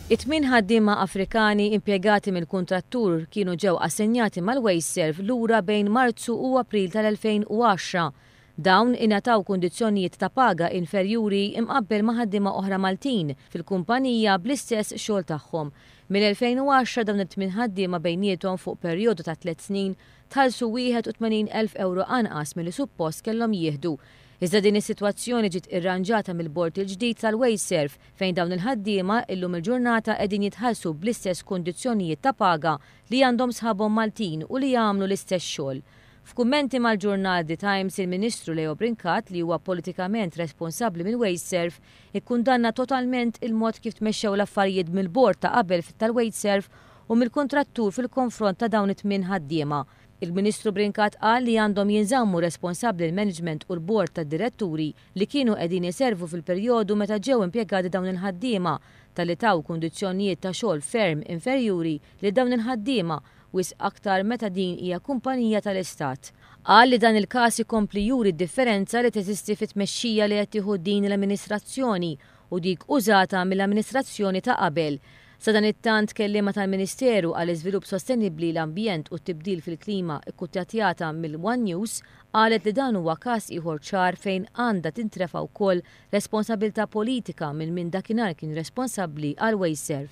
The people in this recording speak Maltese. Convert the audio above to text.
It-tmien ħaddiema Afrikani impjegati mill-kuntrattur kienu ġew assenjati mal-Wasteserv lura bejn Marzu u April tal-2010. Dawn ingħataw kundizzjonijiet ta' paga inferjuri imqabbel ma' ħaddiema oħra Maltin fil-kumpanija bl-istess xogħol tagħhom. Mill-2010 dawn it-tmien ħaddiema bejniethom fuq perjodu ta' 3 snin tħallsu 81,000 euro anqas milli suppost kellhom jieħdu. Iżda din is-sitwazzjoni ġiet irranġata mill-bord il-ġdid tal-Wasteserv fejn dawn il-ħaddiema illum il-ġurnata qegħdin jitħallsu bl-istess kundizzjonijiet ta' paga li għandhom sħabhom Maltin u li jagħmlu l-istess xogħol. F'kummenti mal-ġurnal The Times il-Ministru Leo Brincat li huwa politikament responsabbli mill-Wasteserv ikkundanna totalment il-mod kif tmexxew l-affarijiet mill-bord ta' qabel tal-Wasteserv u mill-kontrattur fil-konfront ta' dawn it-tmien ħaddiema. Il-Ministru Brincat qal li għandhom jinżammu responsabbli l-management u l-bord tad-diretturi li kienu qegħdin iservu fil-perjodu meta ġew impjegati dawn il-ħaddiema tal-li taw kundizzjonijiet ta' xogħol ferm inferjuri li dawn il-ħaddiema wis aktar meta din hija kumpanija tal-Istat. Qal li dan il-każ ikompli juri d-differenza li teżisti fit-tmexxija li qed tieħu din l-amministrazzjoni u dik użata mill-amministrazzjoni ta' qabel. Sa dan it-tant kelliema tal-Ministeru għal iżvilupp sostenibbli l-ambjent u t-tibdil fil-klima ikkuttatjata mill-One News qalet li dan huwa każ ieħor ċar fejn għandha tintrefa' wkoll responsabilità politika minn min dakinhar kien responsabbli għal Wasteserv.